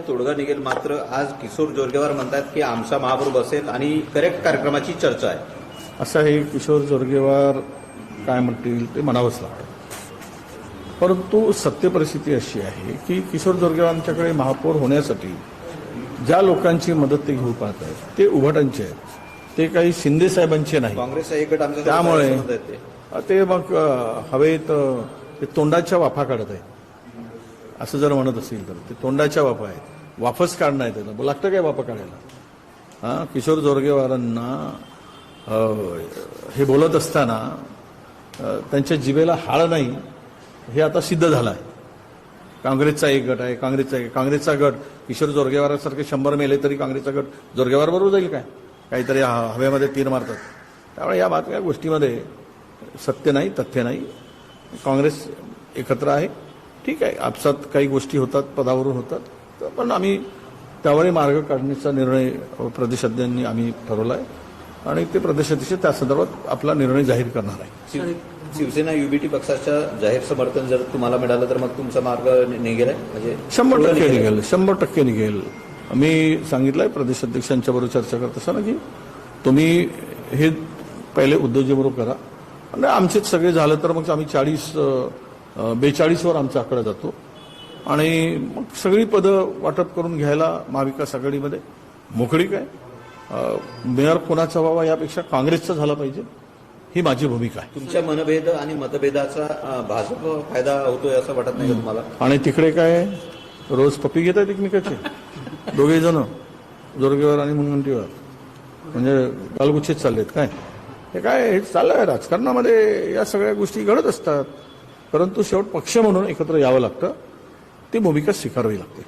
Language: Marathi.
तोडगा निघेल, मात्र आज किशोर जोरगेवार म्हणतात की आमचा महापौर बसेल आणि करेक्ट कार्यक्रमाची चर्चा आहे. असं हे किशोर जोरगेवार काय म्हणतील ते म्हणावंच लागतं. परंतु सत्य परिस्थिती अशी आहे की किशोर जोरगेवारांच्याकडे महापौर होण्यासाठी ज्या लोकांची मदत ते घेऊ पाहत आहेत ते उभटांचे आहेत, ते काही शिंदे साहेबांचे नाही. काँग्रेसचा एक गट आमच्या त्यामुळे ते मग हवेत ते तोंडाच्या वाफा काढत आहेत असं जर म्हणत असेल तर ते तोंडाच्या वाफा आहेत, वाफच काढणं आहे त्याचं. लागतं काय वाफा काढायला? किशोर जोरगेवारांना हे बोलत असताना त्यांच्या जिभेला हाळ नाही हे आता सिद्ध झालं आहे. काँग्रेसचा एक गट आहे, काँग्रेसचा गट किशोर जोरगेवारासारखे 100 मेले तरी काँग्रेसचा गट जोरगेवार बरोबर जाईल काय? काहीतरी हवेमध्ये तीर मारतात. त्यामुळे या बातम्या गोष्टीमध्ये सत्य नाही, तथ्य नाही. काँग्रेस एकत्र आहे, ठीक आहे. आपसात काही गोष्टी होतात, पदावरून होतात, पण आम्ही त्यावर मार्ग काढण्याचा निर्णय प्रदेशाध्यक्षांनी आम्ही ठरवला आहे आणि ते प्रदेशाध्यक्ष त्या संदर्भात आपला निर्णय जाहीर करणार आहे. शिवसेना युबीटी पक्षाच्या जाहीर समर्थन जर तुम्हाला मिळालं तर मग तुमचा मार्ग निघेल म्हणजे 100% निघेल, 100% निघेल. मी सांगितलंय प्रदेशाध्यक्षांच्या बरोबर चर्चा करत असताना की तुम्ही हे पहिले उद्योजक करा आणि आमचेच सगळे झालं तर मग आम्ही 42वर आमचा आकडा जातो आणि मग सगळी पदं वाटप करून घ्यायला महाविकास आघाडीमध्ये मोकळीक आहे. मेयर कोणाचा व्हावा यापेक्षा काँग्रेसचा झाला पाहिजे ही माझी भूमिका आहे. तुमच्या मनभेद आणि मतभेदाचा भाजप फायदा होतोय असं वाटत नाही तुम्हाला? आणि तिकडे काय रोज पप्पी घेत आहेत एकमेकाचे दोघे जण, जोरगेवार आणि मुनगंटीवार, म्हणजे गालगुच्छेच चाललेत काय? हे काय हे चाललंय राजकारणामध्ये, या सगळ्या गोष्टी घडत असतात. परंतु शेवट पक्ष म्हणून एकत्र यावं लागतं, ती भूमिका स्वीकारावी लागते.